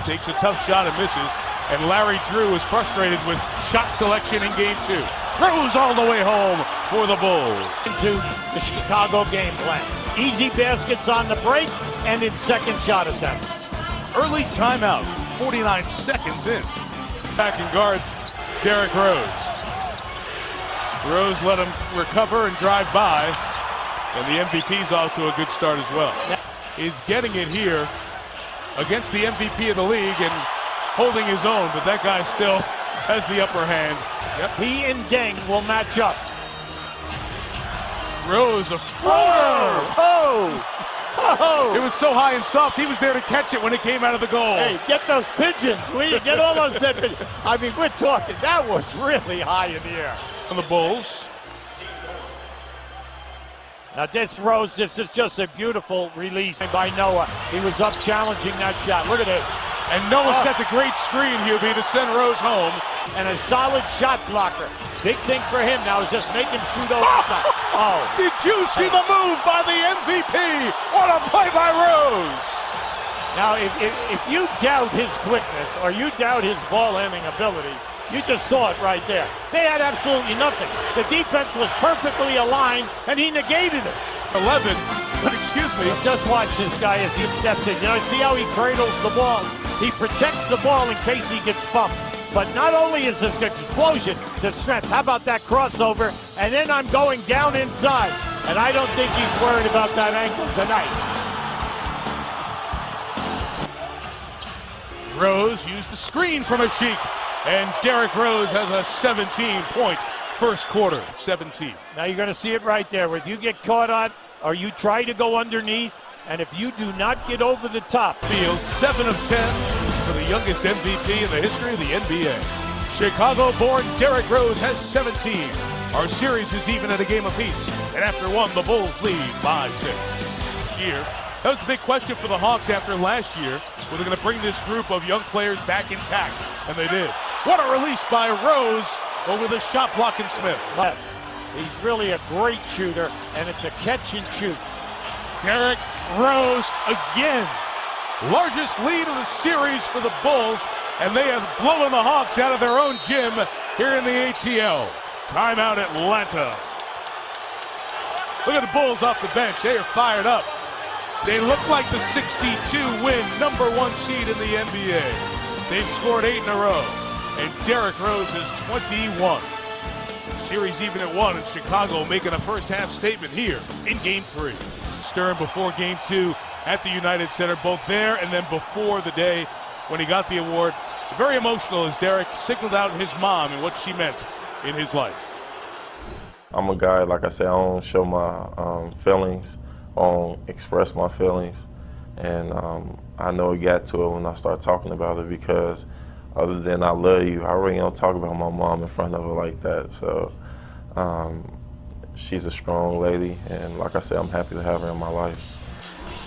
takes a tough shot and misses. And Larry Drew is frustrated with shot selection in game 2. Rose all the way home for the Bulls. Into the Chicago game plan. Easy baskets on the break and in second shot attempts. Early timeout, 49 seconds in. Backing guards Derrick Rose. Rose let him recover and drive by. And the MVP's off to a good start as well. He's getting it here against the MVP of the league and holding his own, but that guy still has the upper hand. Yep. He and Deng will match up. Rose, a floater! Oh! It was so high and soft, he was there to catch it when it came out of the goal. Hey, get those pigeons. Get all those dead pigeons. I mean, we're talking, that was really high in the air. On the Bulls. Now this Rose, this is just a beautiful release by Noah. He was up challenging that shot. Look at this. And Noah set the great screen here to send Rose home. And a solid shot blocker. Big thing for him now is just make him shoot over the top. Oh. Did you see the move by the MVP? What a play by Rose. Now, if you doubt his quickness or you doubt his ball handling ability, you just saw it right there. They had absolutely nothing. The defense was perfectly aligned, and he negated it. 11, but excuse me. Just watch this guy as he steps in. You know, see how he cradles the ball? He protects the ball in case he gets bumped. But not only is this explosion, the strength. How about that crossover? And then I'm going down inside. And I don't think he's worried about that ankle tonight. Rose used the screen from Ashik. And Derrick Rose has a 17-point first quarter. 17. Now you're going to see it right there. If you get caught on or you try to go underneath, and if you do not get over the top. Field 7 of 10 for the youngest MVP in the history of the NBA. Chicago-born Derrick Rose has 17. Our series is even at a game apiece. And after one, the Bulls lead by 6. Here, that was the big question for the Hawks after last year. Were they going to bring this group of young players back intact? And they did. What a release by Rose over the shot blocking Smith. He's really a great shooter, and it's a catch and shoot. Derrick Rose again. Largest lead of the series for the Bulls, and they have blown the Hawks out of their own gym here in the ATL. Timeout Atlanta. Look at the Bulls off the bench. They are fired up. They look like the 62-win #1 seed in the NBA. They've scored 8 in a row, and Derrick Rose is 21. The series even at 1, and Chicago making a first-half statement here in Game 3. Stern before Game 2 at the United Center, both there and then before the day when he got the award. Very emotional as Derrick signaled out his mom and what she meant in his life. I'm a guy, like I said, I don't show my feelings. I don't express my feelings. And I know it got to it when I started talking about it, because other than I love you, I really don't talk about my mom in front of her like that. So she's a strong lady, and like I said, I'm happy to have her in my life.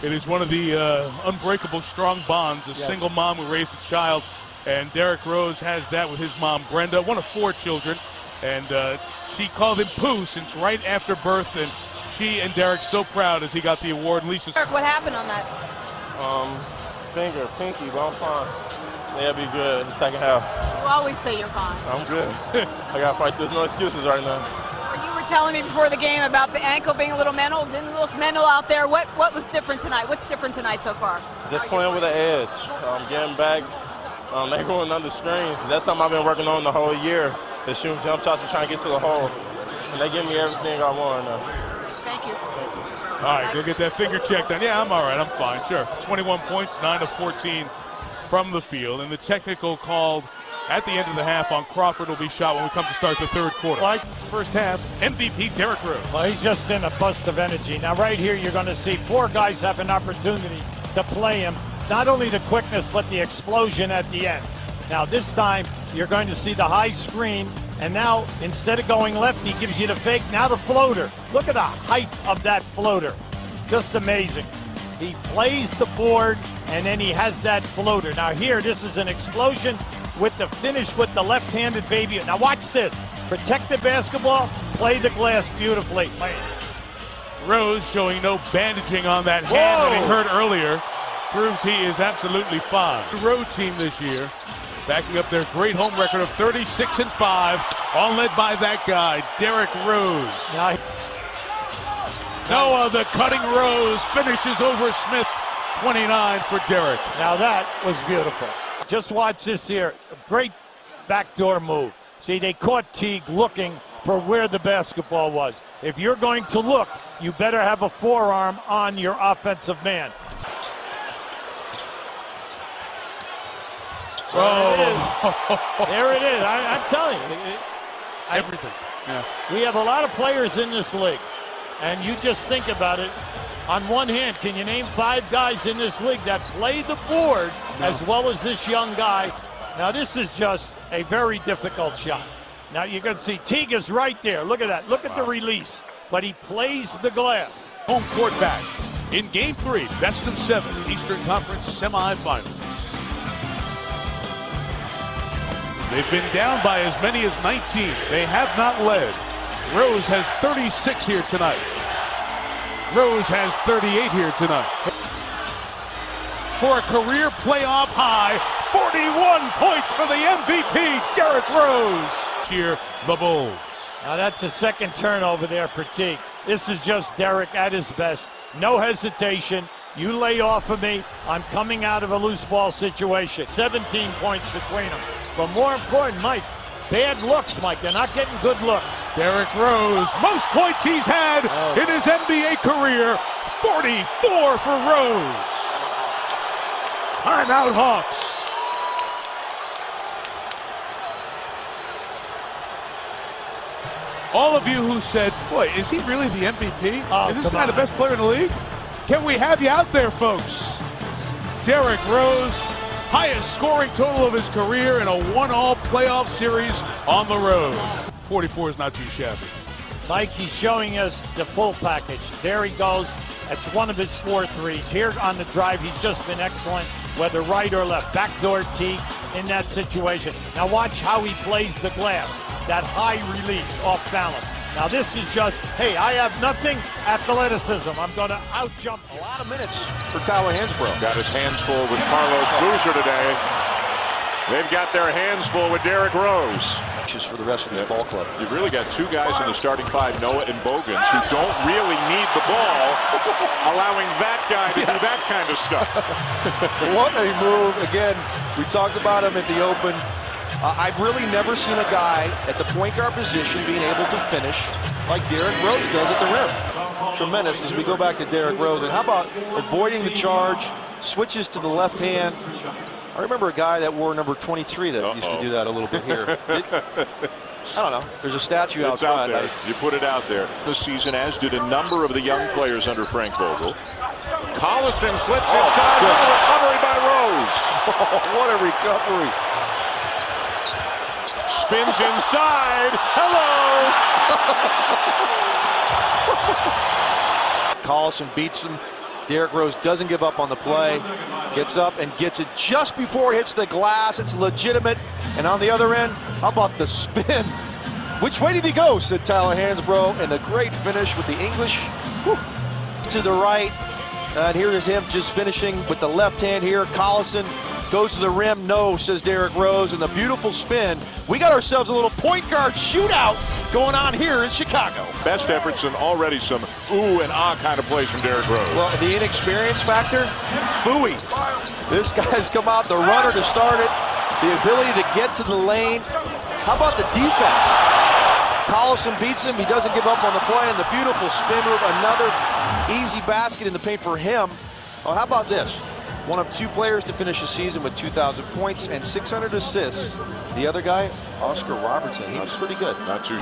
It is one of the unbreakable strong bonds, a single mom who raised a child, and Derrick Rose has that with his mom, Brenda, one of 4 children, and she called him Pooh since right after birth, and she and Derrick so proud as he got the award. Lisa, what happened on that? Pinky, but I'm fine. They'll be good in the second half. You always say you're fine. I'm good. I got to fight. There's no excuses right now. You were telling me before the game about the ankle being a little mental. Didn't look mental out there. What was different tonight? What's different tonight so far? Just playing with an edge. Getting back. They going under screens. That's something I've been working on the whole year. The shooting jump shots and trying to get to the hole. And they give me everything I want right now. Thank you. All right, go get that finger checked done. Yeah, I'm all right. I'm fine. Sure. 21 points, 9 of 14 from the field. And the technical called at the end of the half on Crawford will be shot when we come to start the third quarter. Like first half, MVP Derrick Rose. Well, he's just been a bust of energy. Now, right here, you're going to see 4 guys have an opportunity to play him. Not only the quickness, but the explosion at the end. Now, this time, you're going to see the high screen. And now, instead of going left, he gives you the fake. Now the floater. Look at the height of that floater. Just amazing. He plays the board, and then he has that floater. Now here, this is an explosion with the finish with the left-handed baby. Now watch this. Protect the basketball, play the glass beautifully. Rose showing no bandaging on that hand that he hurt earlier. proves he is absolutely fine. The road team this year, backing up their great home record of 36-5, all led by that guy, Derrick Rose. Noah, the cutting Rose, finishes over Smith. 29 for Derrick. Now that was beautiful. Just watch this here. Great backdoor move. See, they caught Teague looking for where the basketball was. If you're going to look, you better have a forearm on your offensive man. Oh, there it is. I'm telling you. Everything. Yeah. We have a lot of players in this league, and you just think about it. On one hand, can you name 5 guys in this league that play the board as well as this young guy? Now, this is just a very difficult shot. Now, you can see Teague is right there. Look at that. Look at the release. But he plays the glass. Home court back in Game 3, best of 7, Eastern Conference semifinals. They've been down by as many as 19. They have not led. Rose has 36 here tonight. Rose has 38 here tonight. For a career playoff high, 41 points for the MVP, Derrick Rose. Cheer the Bulls. Now that's a second turnover there for Teague. This is just Derrick at his best. No hesitation. You lay off of me. I'm coming out of a loose ball situation. 17 points between them. But more important, Mike, bad looks, Mike. They're not getting good looks. Derrick Rose, most points he's had in his NBA career, 44 for Rose. Timeout, Hawks. All of you who said, boy, is he really the MVP? Oh, is this guy the best player in the league? Can we have you out there, folks? Derrick Rose, highest scoring total of his career in a 1-all playoff series on the road. 44 is not too shabby. Mike, he's showing us the full package. There he goes. That's one of his 4 threes. Here on the drive, he's just been excellent, whether right or left. Backdoor Teague in that situation. Now watch how he plays the glass. That high release off balance. Now this is just, hey, I have nothing, athleticism. I'm going to out-jump you. A lot of minutes for Tyler Hansbrough. Got his hands full with Carlos Boozer today. They've got their hands full with Derrick Rose. Just for the rest of this ball club. You've really got 2 guys in the starting 5, Noah and Bogans, who don't really need the ball, allowing that guy to do that kind of stuff. What a move. Again, we talked about him at the Open. I've really never seen a guy at the point guard position being able to finish like Derrick Rose does at the rim. Tremendous as we go back to Derrick Rose. And how about avoiding the charge, switches to the left hand. I remember a guy that wore number 23 that used to do that a little bit here. I don't know. There's a statue out front. Out there. You put it out there. This season, as did a number of the young players under Frank Vogel. Collison slips inside. What a recovery by Rose. What a recovery. Spins inside. Hello. Collison beats him. Derrick Rose doesn't give up on the play. Gets up and gets it just before it hits the glass. It's legitimate. And on the other end, how about the spin? Which way did he go, said Tyler Hansbrough. And the great finish with the English. Whew, to the right. And here is him just finishing with the left hand here. Collison goes to the rim. No, says Derrick Rose. And the beautiful spin. We got ourselves a little point guard shootout going on here in Chicago. Best efforts and already some ooh and ah kind of plays from Derrick Rose. Well, the inexperience factor, phooey. This guy's come out, the runner to start it, the ability to get to the lane. How about the defense? Collison beats him, he doesn't give up on the play, and the beautiful spin move, another easy basket in the paint for him. Oh, how about this? One of 2 players to finish the season with 2,000 points and 600 assists. The other guy, Oscar Robertson, he was pretty good. Not too.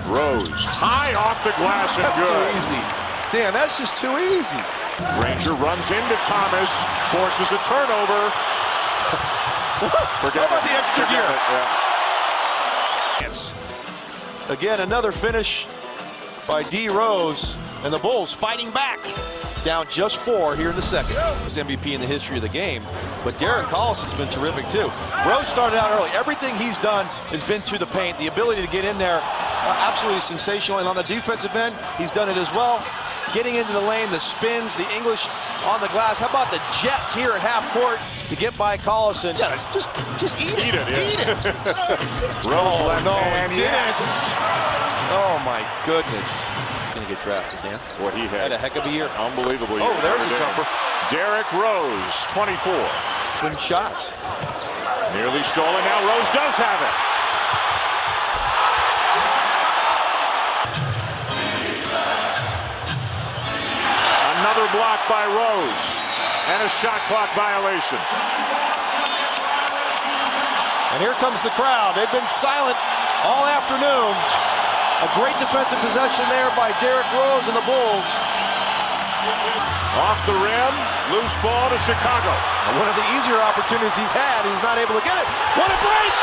Rose, high off the glass and that's good. Too easy. Dan, that's just too easy. Granger runs into Thomas, forces a turnover. Forget about the extra gear. Yeah. Again, another finish by D. Rose, and the Bulls fighting back. Down just 4 here in the second. He's MVP in the history of the game, but Darren Collison's been terrific too. Rose started out early. Everything he's done has been to the paint. The ability to get in there, absolutely sensational. And on the defensive end, he's done it as well. getting into the lane, the spins, the English on the glass. How about the Jets here at half court to get by Collison? Yeah, just eat it. Eat it. Rose left no, hand, yes. Oh my goodness. Gonna get drafted, Dan. What he had a heck of a year. Unbelievable year. Oh, there's a jumper. Derrick Rose, 24. Good shots. Nearly stolen. Now Rose does have it. Another block by Rose. And a shot clock violation. And here comes the crowd. They've been silent all afternoon. A great defensive possession there by Derrick Rose and the Bulls. Off the rim, loose ball to Chicago. And one of the easier opportunities he's had, he's not able to get it. What a break!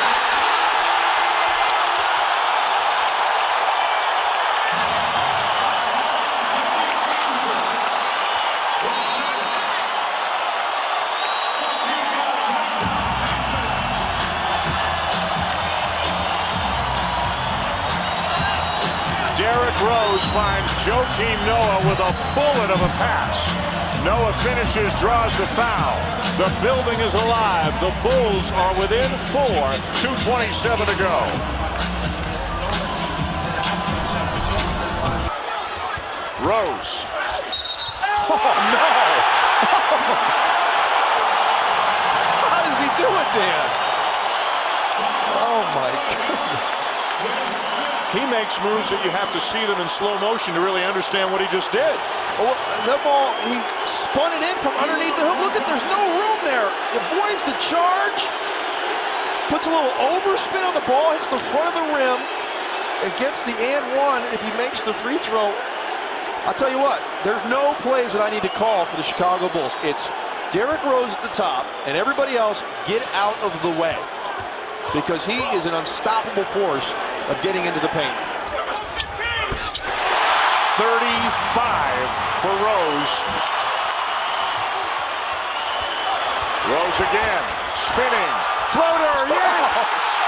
Derrick Rose finds Joakim Noah with a bullet of a pass. Noah finishes, draws the foul. The building is alive. The Bulls are within 4, 2:27 to go. Rose. Oh, no! How does he do it, Dan? Oh, my goodness. He makes moves that you have to see them in slow motion to really understand what he just did. Oh, the ball, he spun it in from underneath the hoop. Look at, there's no room there. Avoids the charge. Puts a little overspin on the ball, hits the front of the rim, and gets the and one if he makes the free throw. I'll tell you what, there's no plays that I need to call for the Chicago Bulls. It's Derrick Rose at the top, and everybody else get out of the way, because he is an unstoppable force of getting into the paint. 35 for Rose. Rose again, spinning, floater, yes!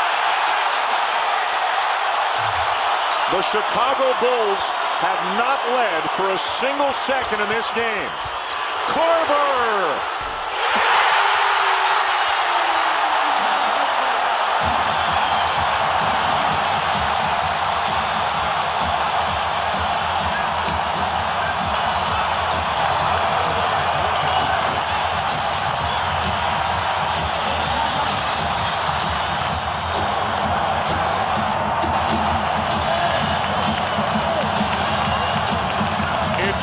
The Chicago Bulls have not led for a single second in this game. Korver!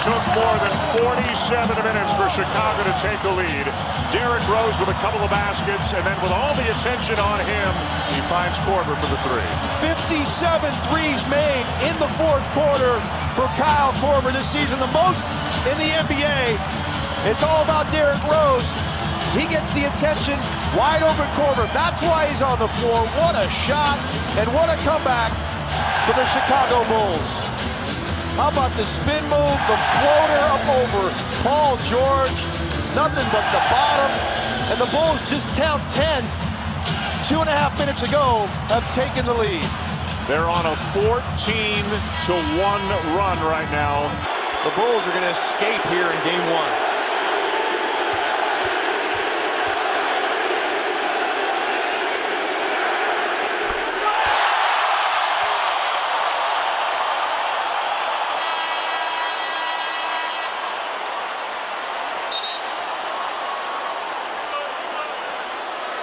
Took more than 47 minutes for Chicago to take the lead. Derrick Rose with a couple of baskets, and then with all the attention on him, he finds Korver for the three. 57 threes made in the fourth quarter for Kyle Korver this season, the most in the NBA. It's all about Derrick Rose. He gets the attention, wide open Korver. That's why he's on the floor. What a shot, and what a comeback for the Chicago Bulls. How about the spin move, the floater up over Paul George, nothing but the bottom, and the Bulls just down 10, 2.5 minutes ago, have taken the lead. They're on a 14-1 run right now. The Bulls are going to escape here in game one.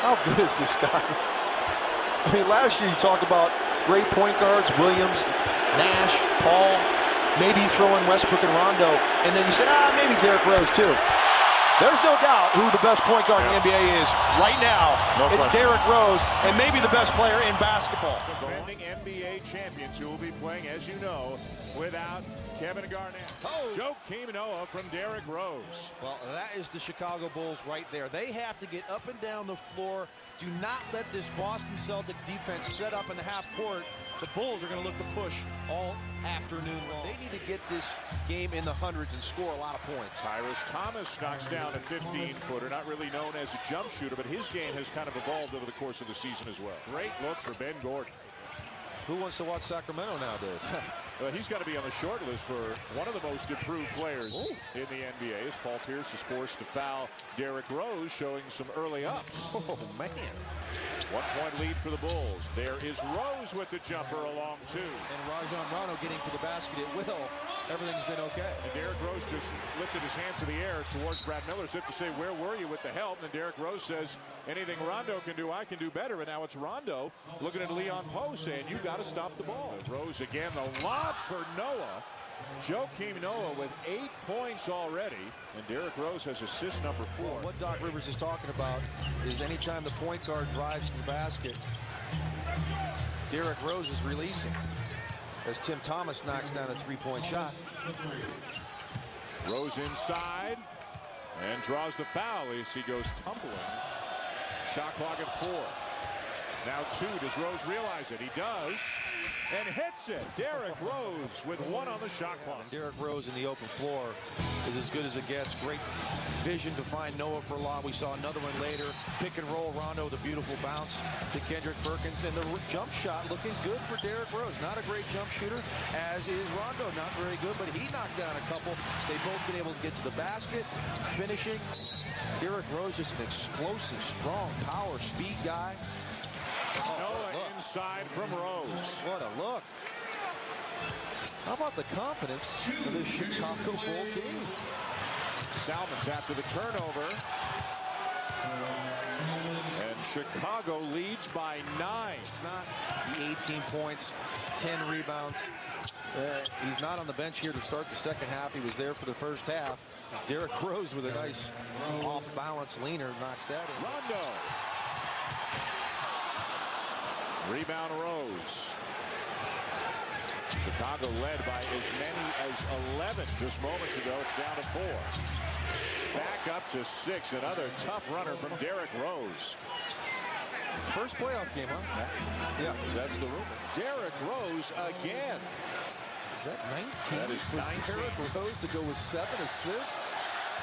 How good is this guy? I mean, last year you talk about great point guards, Williams, Nash, Paul, maybe throw in Westbrook and Rondo, and then you say, maybe Derrick Rose too. There's no doubt who the best point guard in the NBA is right now. It's Derrick Rose, and maybe the best player in basketball. Defending NBA champions who will be playing, as you know, without Kevin Garnett. Joakim Noah from Derrick Rose. Well, that is the Chicago Bulls right there. They have to get up and down the floor. Do not let this Boston Celtic defense set up in the half court. The Bulls are going to look to push all afternoon long. They need to get this game in the hundreds and score a lot of points. Tyrus Thomas knocks down a 15-footer, not really known as a jump shooter, but his game has kind of evolved over the course of the season as well. Great look for Ben Gordon. Who wants to watch Sacramento nowadays? He's got to be on the short list for one of the most improved players in the NBA as Paul Pierce is forced to foul Derrick Rose, showing some early ups. Oh, man. 1-point lead for the Bulls. There is Rose with the jumper along two. And Rajon Rondo getting to the basket at will. Everything's been okay. And Derrick Rose just lifted his hands in the air towards Brad Miller as if to say, where were you with the help? And Derrick Rose says, anything Rondo can do, I can do better. And now it's Rondo looking at Leon Poe saying, you got to stop the ball. Rose again, the lob for Noah. Joakim Noah with 8 points already, and Derrick Rose has assist number 4. Well, what Doc Rivers is talking about is anytime the point guard drives to the basket, Derrick Rose is releasing as Tim Thomas knocks down a three-point shot. Rose inside and draws the foul as he goes tumbling. Shot clock at 4. Now 2. Does Rose realize it? He does. And hits it. Derrick Rose with 1 on the shot clock. Derrick Rose in the open floor is as good as it gets. Great vision to find Noah for a lob. We saw another one later. Pick and roll. Rondo with a beautiful bounce to Kendrick Perkins. And the jump shot looking good for Derrick Rose. Not a great jump shooter, as is Rondo. Not very good, but he knocked down a couple. They've both been able to get to the basket. Finishing. Derrick Rose is an explosive, strong, power, speed guy. Noah inside from Rose. What a look. How about the confidence of this Chicago Bull team? Salmon's after the turnover. And Chicago leads by 9. It's not the 18 points, 10 rebounds. He's not on the bench here to start the second half. He was there for the first half. Derrick Rose with a nice off-balance leaner knocks that in. Rondo. Rebound Rose. Chicago led by as many as 11 just moments ago. It's down to 4. Back up to 6. Another tough runner from Derrick Rose. First playoff game, huh? Yeah, that's the rumor. Derrick Rose again. Is that 19? That is 19. Derrick Rose to go with 7 assists.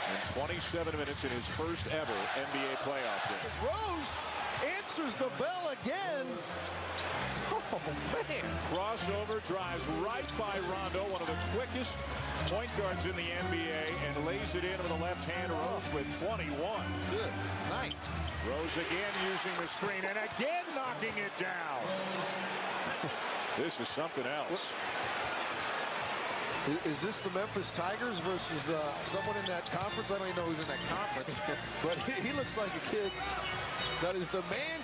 And 27 minutes in his first ever NBA playoff game. Rose answers the bell again. Oh, man. Crossover, drives right by Rondo, one of the quickest point guards in the NBA, and lays it in with the left hand. Rose with 21. Good night. Rose again using the screen and again knocking it down. This is something else. Is this the Memphis Tigers versus someone in that conference? I don't even know who's in that conference, but he looks like a kid that is the man.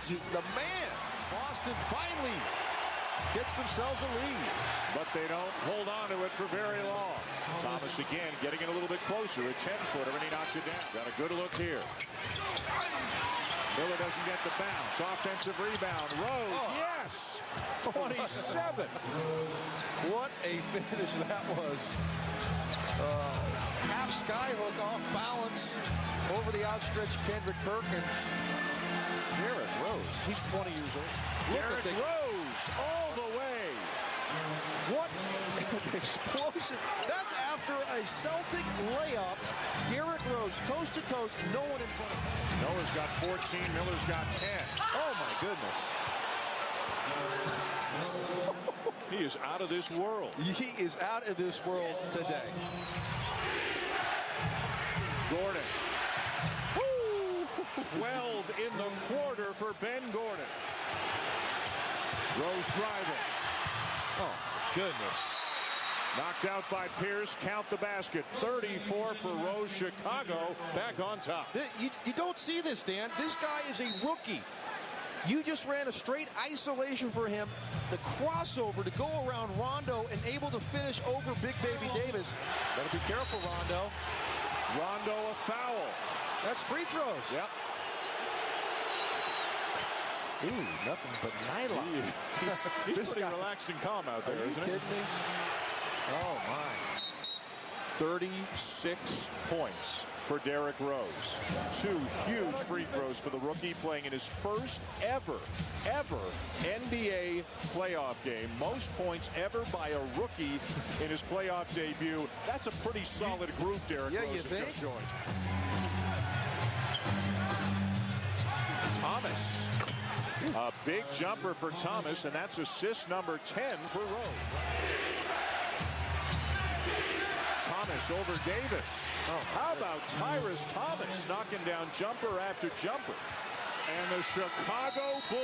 Boston finally gets themselves a lead. But they don't hold on to it for very long. Thomas again getting it a little bit closer, a 10-footer, and he knocks it down. Got a good look here. Miller doesn't get the bounce. Offensive rebound. Rose, yes! 27. What a finish that was. Half skyhook off balance over the outstretched Kendrick Perkins. Derrick Rose. He's 20 years old. Derrick Rose all the way. What an explosion. That's after a Celtic layup. Derrick Rose, coast to coast, no one in front of him. Noah's got 14, Miller's got 10. Oh, my goodness. He is out of this world. He is out of this world today. Gordon. Woo! 12 in the quarter for Ben Gordon. Rose driving. Oh, goodness. Knocked out by Pierce. Count the basket. 34 for Rose. Chicago back on top. You don't see this, Dan. This guy is a rookie. You just ran a straight isolation for him. The crossover to go around Rondo and able to finish over Big Baby Davis. Better be careful, Rondo. Rondo a foul. That's free throws. Yep. Ooh, nothing but nylon. He's pretty relaxed and calm out there, isn't he? Are you kidding me? Oh, my. 36 points for Derrick Rose. 2 huge free throws for the rookie, playing in his first ever NBA playoff game. Most points ever by a rookie in his playoff debut. That's a pretty solid group Derrick Rose has just joined. Thomas. A big jumper for Thomas, and that's assist number 10 for Rose. Thomas over Davis. How about Tyrus Thomas knocking down jumper after jumper? And the Chicago Bulls